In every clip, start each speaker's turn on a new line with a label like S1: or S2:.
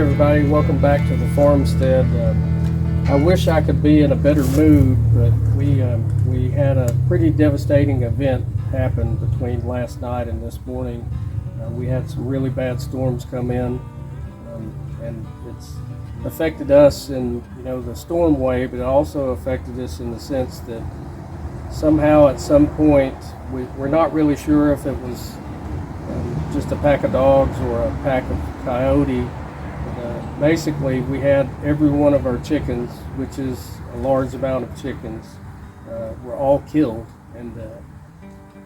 S1: everybody, welcome back to the farmstead. I wish I could be in a better mood, but we had a pretty devastating event happen between last night and this morning. We had some really bad storms come in, and it's affected us in the storm way, but it also affected us in the sense that somehow at some point we're not really sure if it was just a pack of dogs or a pack of coyote. Basically, we had every one of our chickens, which is a large amount of chickens, were all killed. And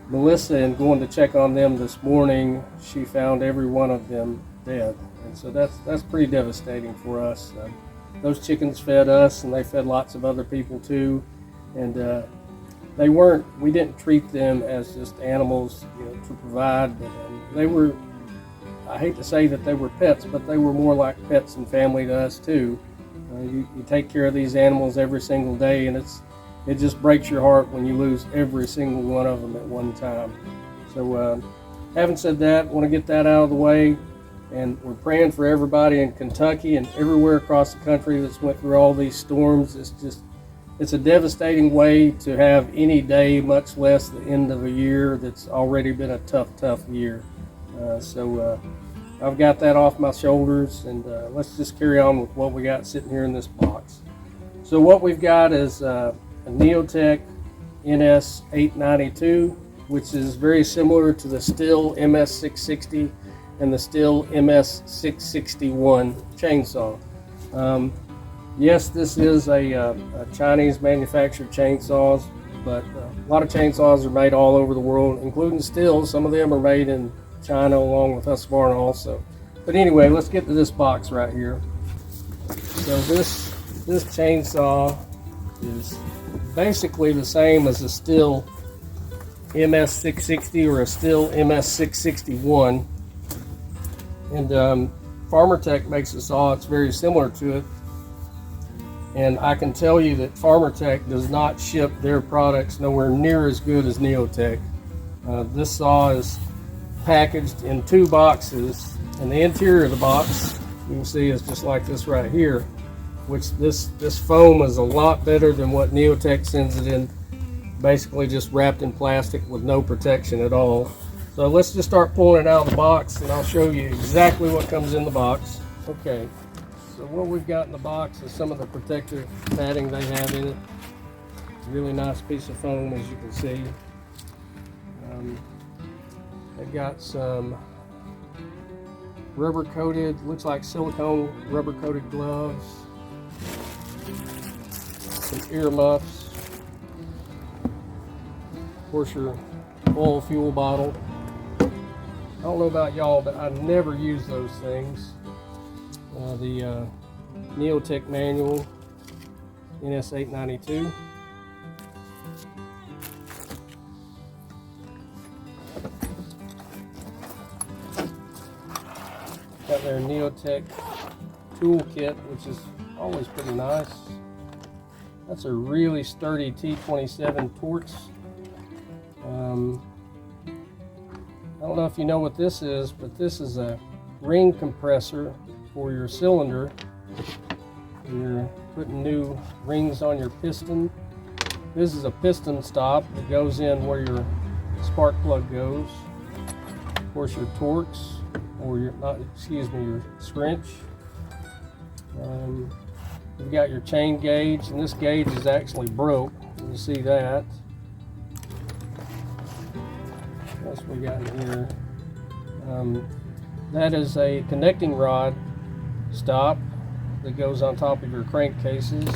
S1: Melissa, in going to check on them this morning, she found every one of them dead. And so that's pretty devastating for us. Those chickens fed us, and they fed lots of other people too. And we didn't treat them as just animals, to provide. But, they were, I hate to say that they were pets, but they were more like pets and family to us too. You take care of these animals every single day, and it just breaks your heart when you lose every single one of them at one time. So having said that, I want to get that out of the way, and we're praying for everybody in Kentucky and everywhere across the country that's went through all these storms. It's a devastating way to have any day, much less the end of a year that's already been a tough year. So I've got that off my shoulders, and let's just carry on with what we got sitting here in this box. So what we've got is a Neotec NS892, which is very similar to the Stihl MS660 and the Stihl MS661 chainsaw. Yes, this is a Chinese manufactured chainsaws, but a lot of chainsaws are made all over the world, including Stihl. Some of them are made in China along with Husqvarna also. But anyway, let's get to this box right here. So this chainsaw is basically the same as a Stihl MS660 or a Stihl MS661. And Farmertec makes a saw that's very similar to it. And I can tell you that Farmertec does not ship their products nowhere near as good as Neotec. This saw is packaged in 2 boxes, and the interior of the box you can see is just like this right here, which this foam is a lot better than what Neotec sends it in, basically just wrapped in plastic with no protection at all. So let's just start pulling it out of the box, and I'll show you exactly what comes in the box. Okay, so what we've got in the box is some of the protective padding they have in it. Really nice piece of foam, as you can see. They've got some rubber coated, looks like silicone rubber coated gloves, some ear muffs, of course your oil fuel bottle. I don't know about y'all, but I never use those things. The Neotec manual, NS892. Got their Neotec toolkit, which is always pretty nice. That's a really sturdy T27 torch. I don't know if you know what this is, but this is a ring compressor for your cylinder. You're putting new rings on your piston. This is a piston stop that goes in where your spark plug goes. Of course, your Torx, or your scrinch. You've got your chain gauge, and this gauge is actually broke. You can see that. What else we got in here? That is a connecting rod stop that goes on top of your crankcases.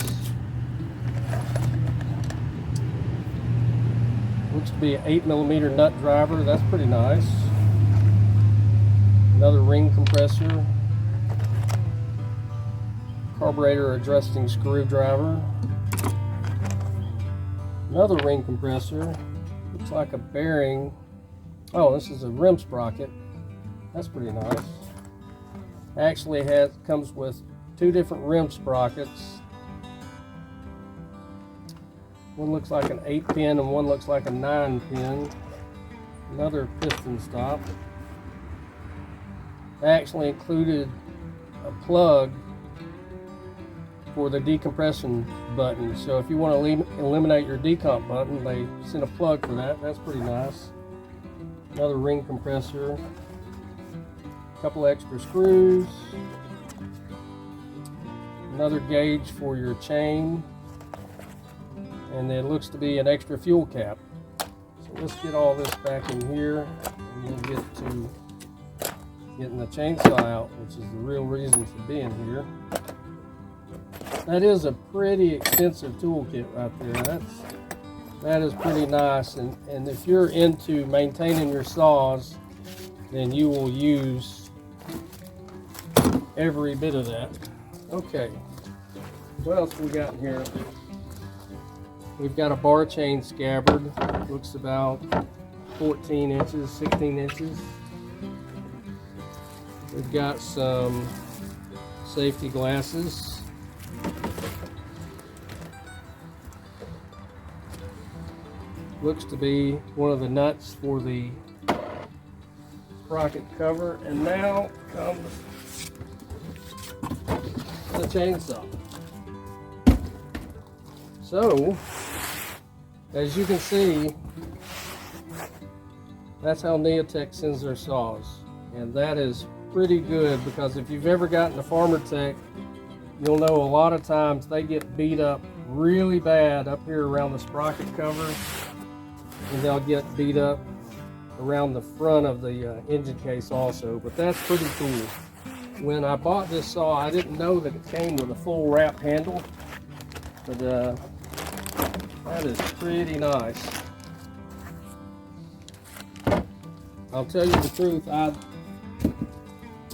S1: Looks to be an 8mm nut driver. That's pretty nice. Another ring compressor. Carburetor adjusting screwdriver. Another ring compressor. Looks like a bearing. Oh, this is a rim sprocket. That's pretty nice. Actually comes with 2 different rim sprockets. One looks like an 8-pin and one looks like a 9-pin. Another piston stop. Actually included a plug for the decompression button. So if you want to eliminate your decomp button, they sent a plug for that. That's pretty nice. Another ring compressor, a couple extra screws, another gauge for your chain, and then looks to be an extra fuel cap. So let's get all this back in here, and we'll get to getting the chainsaw out, which is the real reason for being here. That is a pretty expensive toolkit right there. That is pretty nice, and if you're into maintaining your saws, then you will use every bit of that. Okay, what else we got in here? We've got a bar chain scabbard. Looks about 14 inches, 16 inches. We've got some safety glasses. Looks to be one of the nuts for the sprocket cover. And now comes the chainsaw. So, as you can see, that's how Neotec sends their saws. And that is pretty good, because if you've ever gotten a Farmertec, you'll know a lot of times they get beat up really bad up here around the sprocket cover, and they'll get beat up around the front of the engine case also. But that's pretty cool. When I bought this saw, I didn't know that it came with a full wrap handle, but that is pretty nice. I'll tell you the truth,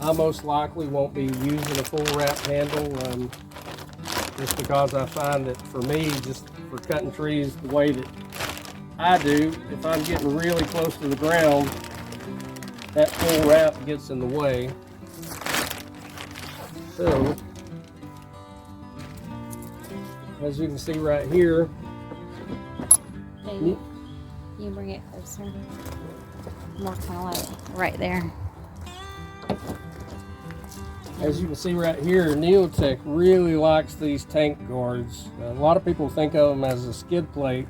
S1: I most likely won't be using a full wrap handle, just because I find that for me, just for cutting trees the way that I do, if I'm getting really close to the ground, that full wrap gets in the way. So, as you can see right here,
S2: David, you bring it closer. More kind of like right there.
S1: as you can see right here, Neotec really likes these tank guards. A lot of people think of them as a skid plate,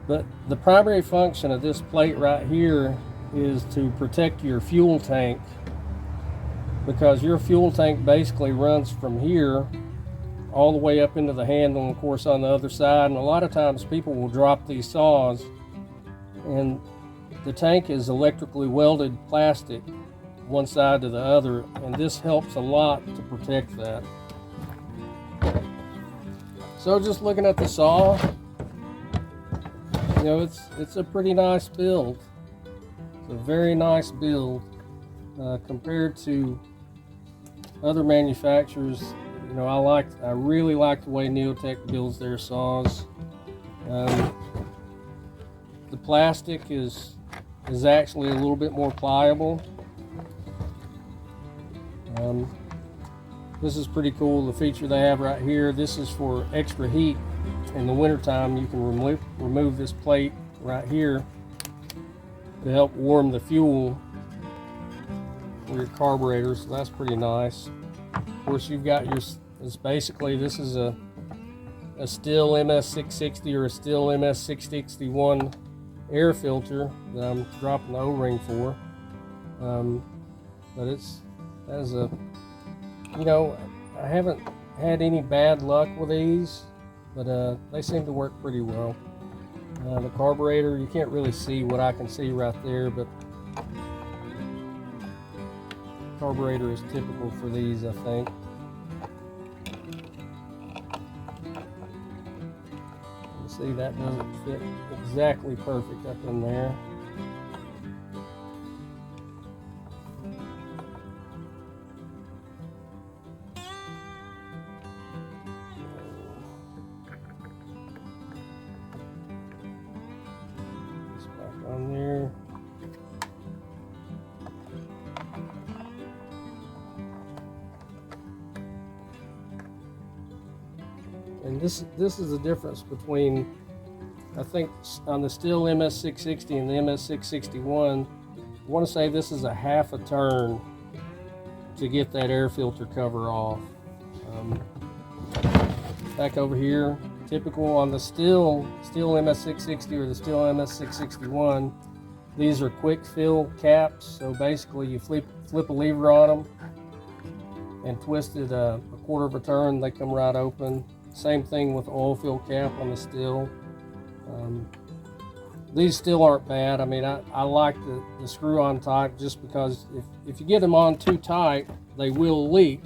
S1: but the primary function of this plate right here is to protect your fuel tank, because your fuel tank basically runs from here all the way up into the handle, and of course on the other side. And a lot of times people will drop these saws, and the tank is electrically welded plastic one side to the other, and this helps a lot to protect that. So just looking at the saw, you know, it's a pretty nice build. It's a very nice build compared to other manufacturers. You know, I really like the way Neotec builds their saws. The plastic is actually a little bit more pliable. This is pretty cool, the feature they have right here. This is for extra heat in the wintertime. You can remove this plate right here to help warm the fuel for your carburetor, so that's pretty nice. Of course, you've got your, it's basically, this is a Stihl MS660 or a Stihl MS661 air filter that I'm dropping the O-ring for. But that is a, you know, I haven't had any bad luck with these, but they seem to work pretty well. The carburetor, you can't really see what I can see right there, but carburetor is typical for these, I think. You see, that doesn't fit exactly perfect up in there. This back on there. And this is the difference between, I think, on the Stihl MS660 and the MS661. I want to say this is a half a turn to get that air filter cover off. Back over here, typical on the Stihl MS660 or the Stihl MS661, these are quick fill caps. So basically you flip a lever on them and twist it a quarter of a turn, they come right open. Same thing with oil fill cap on the Stihl. These still aren't bad. I mean, I like the screw-on type just because if you get them on too tight, they will leak.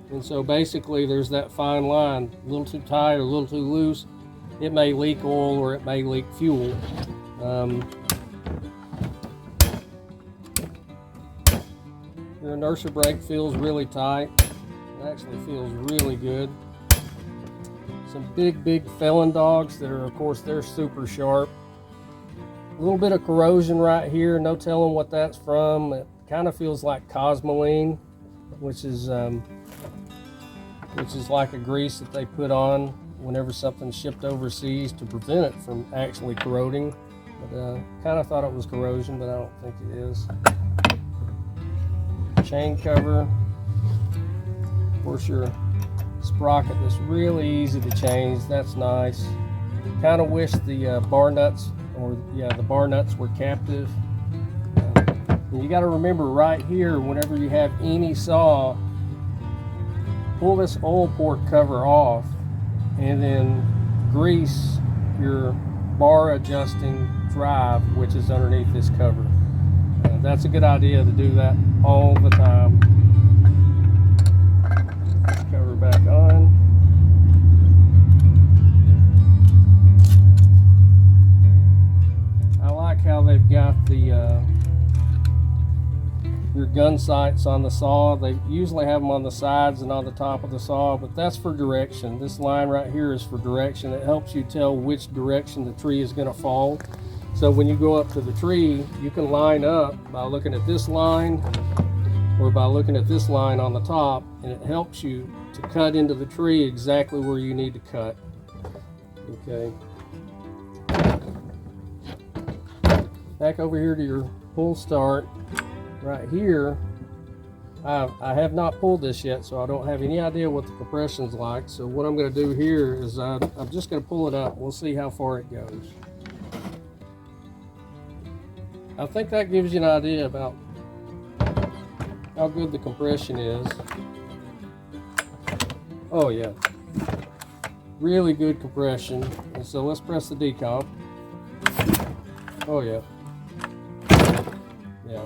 S1: And so basically there's that fine line, a little too tight or a little too loose. It may leak oil or it may leak fuel. Your inertia brake feels really tight. It actually feels really good. Some big felon dogs that are, of course, they're super sharp. A little bit of corrosion right here, no telling what that's from. It kind of feels like cosmoline, which is like a grease that they put on whenever something's shipped overseas to prevent it from actually corroding. But kind of thought it was corrosion, but I don't think it is. Chain cover. Of course, your sprocket is really easy to change. That's nice. Kind of wish the bar nuts, the bar nuts were captive. You got to remember right here, whenever you have any saw, pull this oil port cover off and then grease your bar adjusting drive, which is underneath this cover. That's a good idea to do that all the time. Cover back on. I like how they've got your gun sights on the saw. They usually have them on the sides and on the top of the saw, but that's for direction. This line right here is for direction. It helps you tell which direction the tree is going to fall. So when you go up to the tree, you can line up by looking at this line or by looking at this line on the top, and it helps you to cut into the tree exactly where you need to cut. Okay. Back over here to your pull start. Right here, I have not pulled this yet, so I don't have any idea what the compression's like. So what I'm going to do here is I'm just going to pull it up. We'll see how far it goes. I think that gives you an idea about how good the compression is. Oh yeah, really good compression. And so let's press the decomp. Oh yeah, yeah,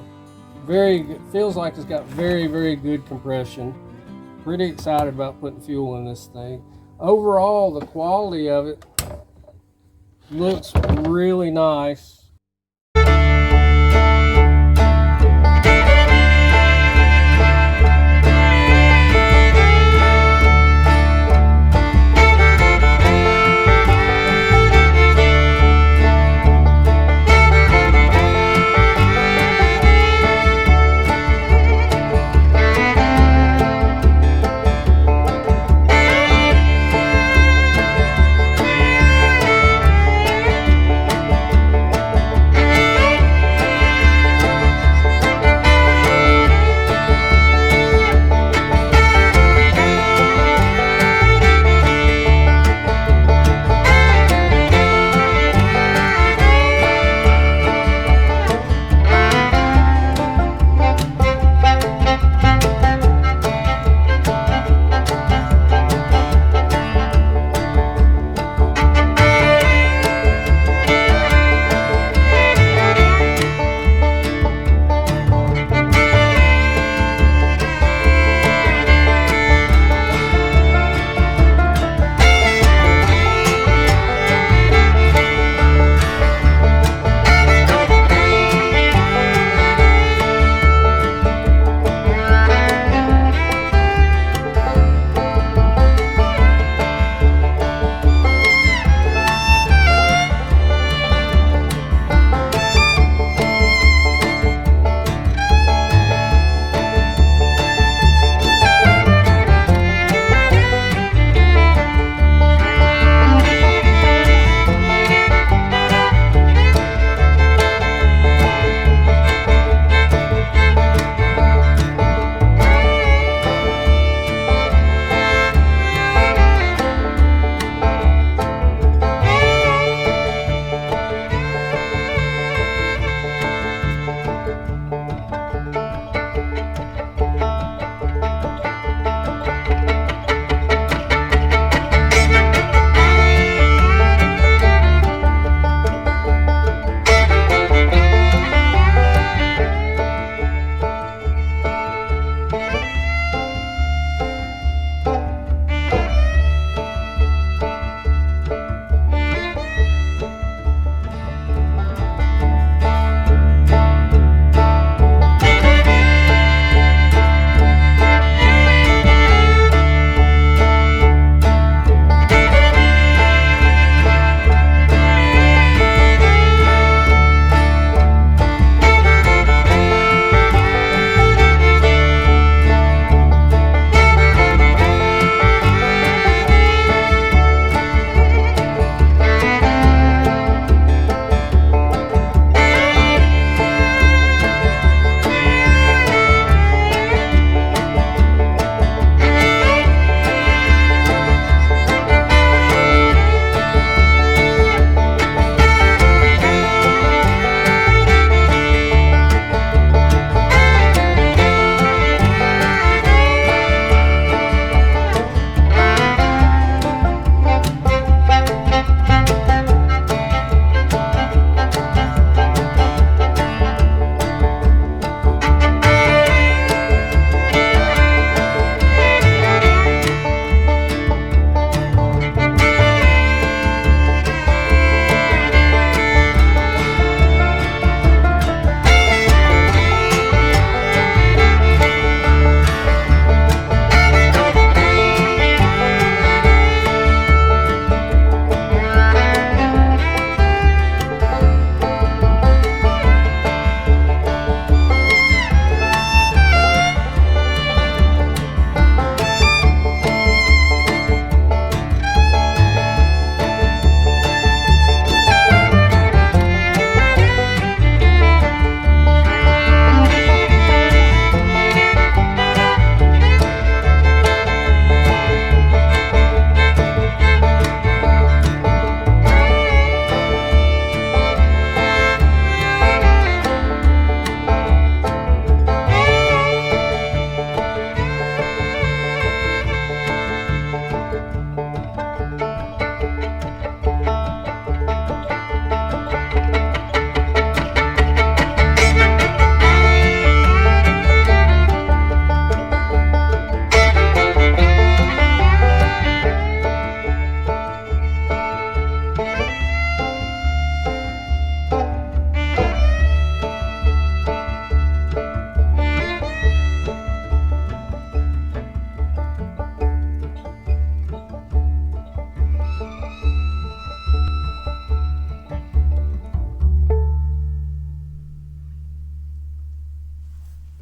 S1: very good. Feels like it's got very good compression. Pretty excited about putting fuel in this thing. Overall, the quality of it looks really nice.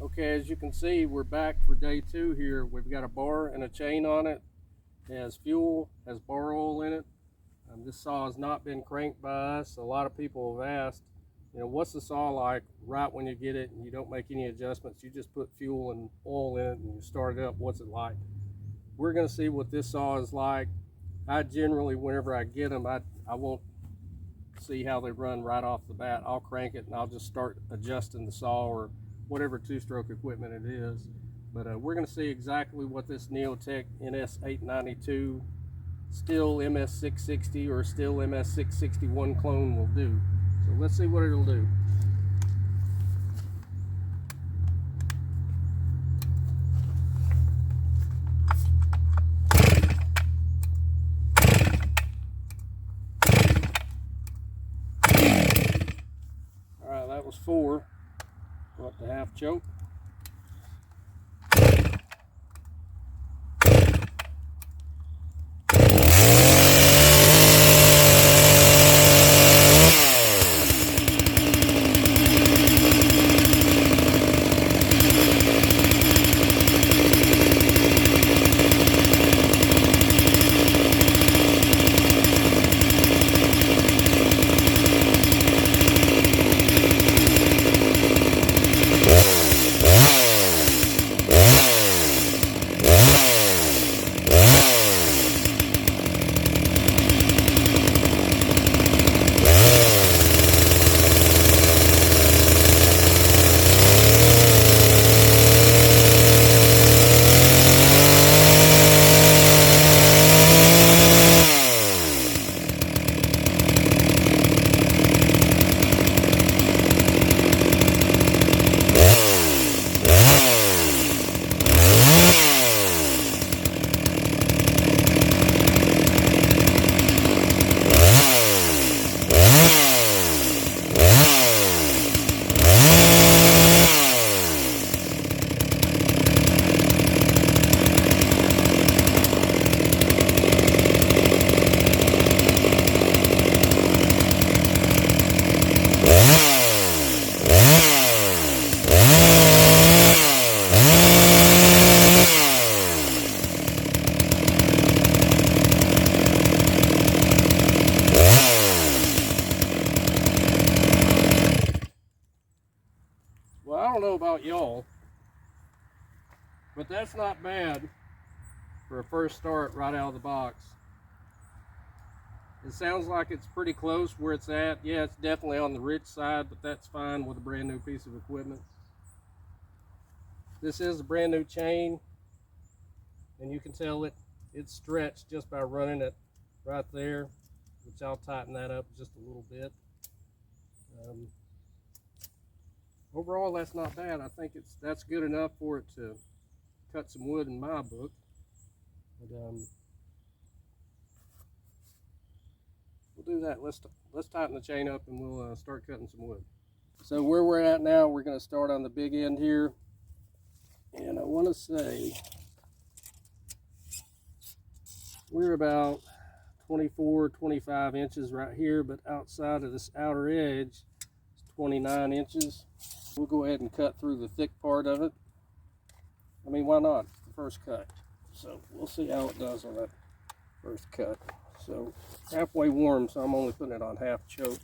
S1: Okay, as you can see, we're back for day 2 here. We've got a bar and a chain on it. It has fuel, has bar oil in it. This saw has not been cranked by us. A lot of people have asked, you know, what's the saw like right when you get it and you don't make any adjustments? You just put fuel and oil in it and you start it up. What's it like? We're going to see what this saw is like. I generally, whenever I get them, I won't see how they run right off the bat. I'll crank it and I'll just start adjusting the saw or whatever two-stroke equipment it is. But we're going to see exactly what this Neotec NS892 Stihl MS660 or Stihl MS661 clone will do. So let's see what it'll do. Alright, that was 4. Go up to half choke. Well, I don't know about y'all, but that's not bad for a first start right out of the box. It sounds like it's pretty close where it's at. Yeah, it's definitely on the rich side, but that's fine with a brand new piece of equipment. This is a brand new chain, and you can tell it's stretched just by running it right there, which I'll tighten that up just a little bit. Overall, that's not bad. I think that's good enough for it to cut some wood in my book. But we'll do that. Let's tighten the chain up and we'll start cutting some wood. So where we're at now, we're going to start on the big end here, and I want to say we're about 24-25 inches right here, but outside of this outer edge, it's 29 inches. We'll go ahead and cut through the thick part of it. I mean, why not? It's the first cut. So we'll see how it does on that first cut. So halfway warm, so I'm only putting it on half choke.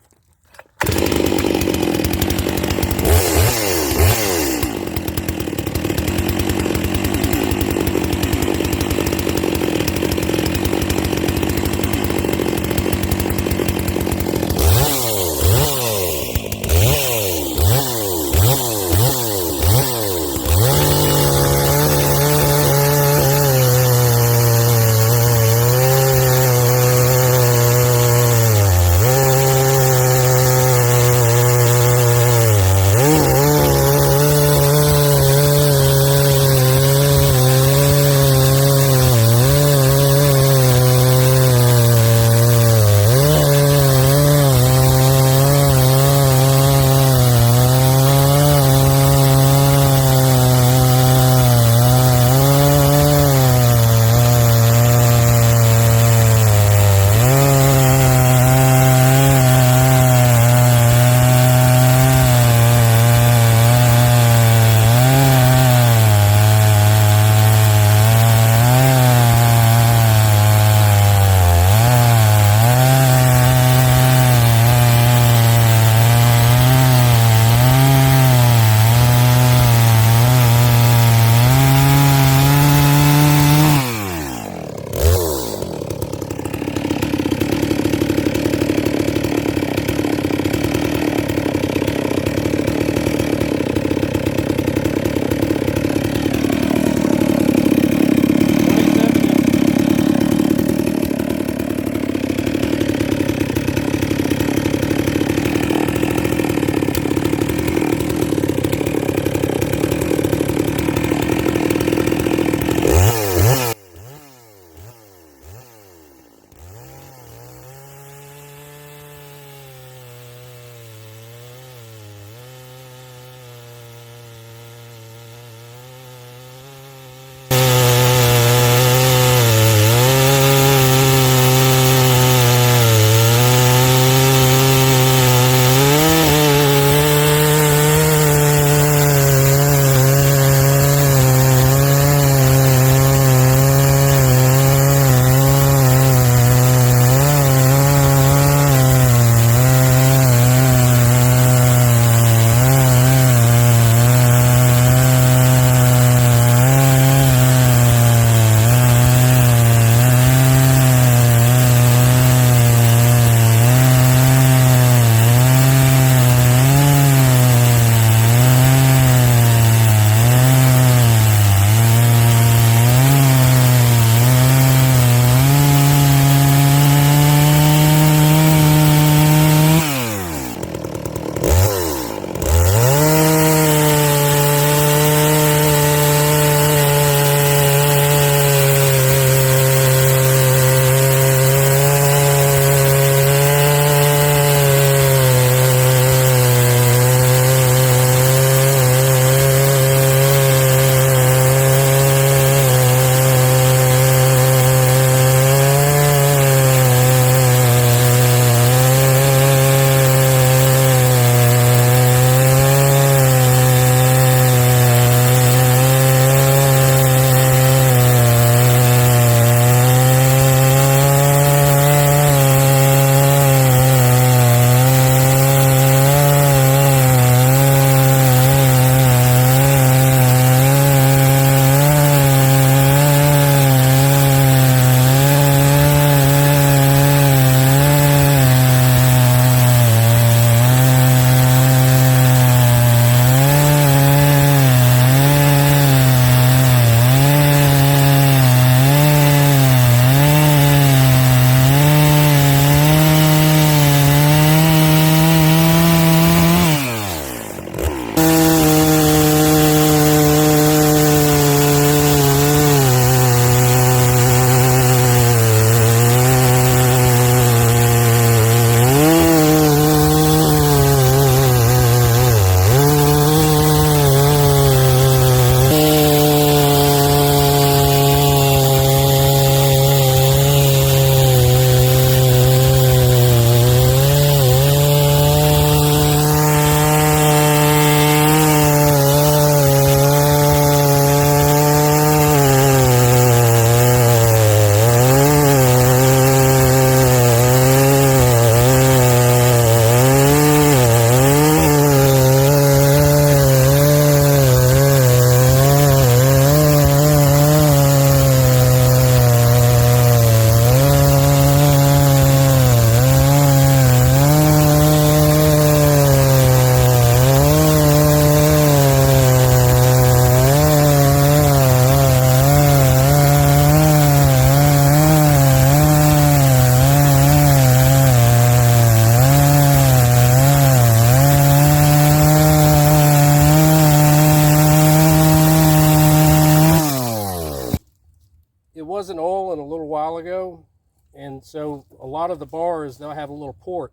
S1: And so a lot of the bars, they'll have a little port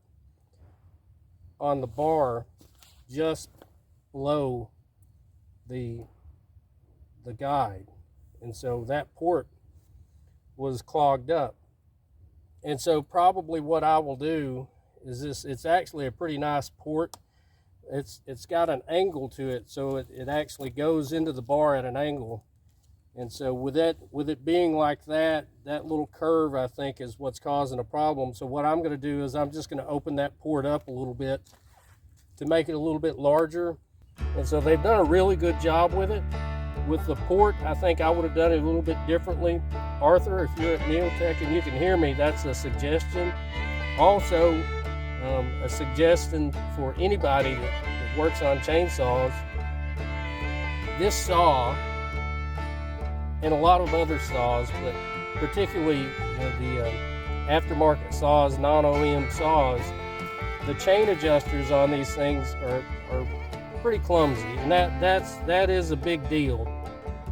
S1: on the bar just below the guide. And so that port was clogged up. And so probably what I will do is this, it's actually a pretty nice port. It's got an angle to it, so it actually goes into the bar at an angle. And so with it being like that little curve, I think, is what's causing a problem. So what I'm going to do is I'm just going to open that port up a little bit to make it a little bit larger. And so they've done a really good job with it. With the port, I think I would have done it a little bit differently. Arthur, if you're at Neotec and you can hear me, that's a suggestion. Also, a suggestion for anybody that works on chainsaws. This saw, and a lot of other saws, but particularly the aftermarket saws, non-OEM saws, the chain adjusters on these things are pretty clumsy, and that is a big deal.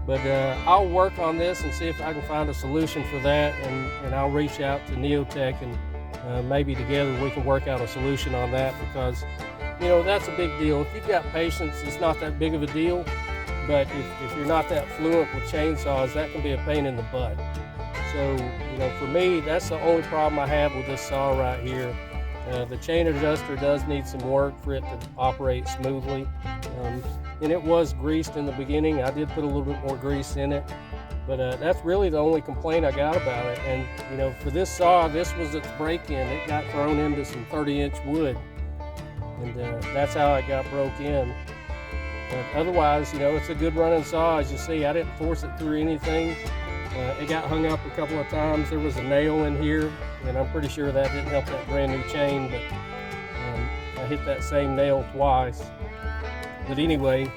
S1: But I'll work on this and see if I can find a solution for that, and I'll reach out to Neotec, and maybe together we can work out a solution on that, because you know that's a big deal. If you've got patience, it's not that big of a deal. But if you're not that fluent with chainsaws, that can be a pain in the butt. So, you know, for me, that's the only problem I have with this saw right here. The chain adjuster does need some work for it to operate smoothly. And it was greased in the beginning. I did put a little bit more grease in it. But that's really the only complaint I got about it. And, you know, for this saw, this was its break-in. It got thrown into some 30-inch wood. And that's how it got broke in. But otherwise, you know, it's a good running saw. As you see, I didn't force it through anything. It got hung up a couple of times. There was a nail in here, and I'm pretty sure that didn't help that brand new chain, but I hit that same nail twice. But anyway,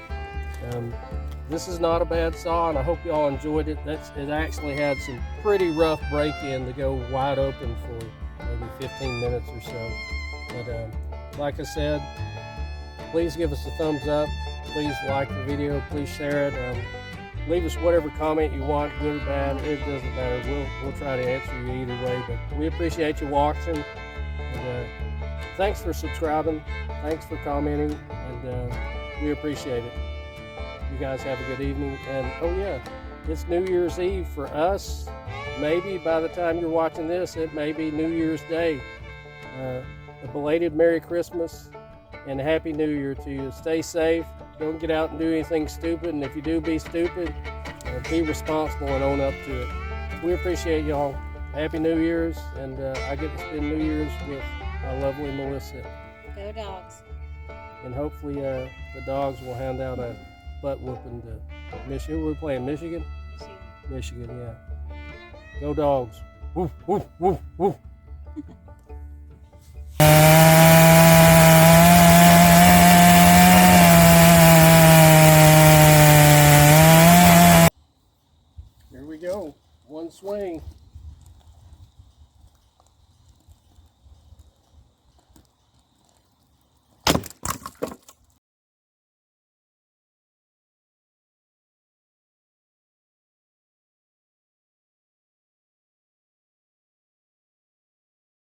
S1: this is not a bad saw, and I hope y'all enjoyed it. It actually had some pretty rough break-in to go wide open for maybe 15 minutes or so. But like I said, please give us a thumbs up. Please like the video. Please share it. Leave us whatever comment you want, good or bad. It doesn't matter. We'll try to answer you either way. But we appreciate you watching. And, thanks for subscribing. Thanks for commenting. And we appreciate it. You guys have a good evening. And oh yeah, it's New Year's Eve for us. Maybe by the time you're watching this, it may be New Year's Day. A belated Merry Christmas and a Happy New Year to you. Stay safe. Don't get out and do anything stupid. And if you do be stupid, be responsible and own up to it. We appreciate y'all. Happy New Year's. And I get to spend New Year's with my lovely Melissa.
S2: Go dogs.
S1: And hopefully the dogs will hand out a butt whooping to Michigan. We're playing Michigan? Michigan, yeah. Go dogs. Woof, woof, woof, woof. Here we go. One swing.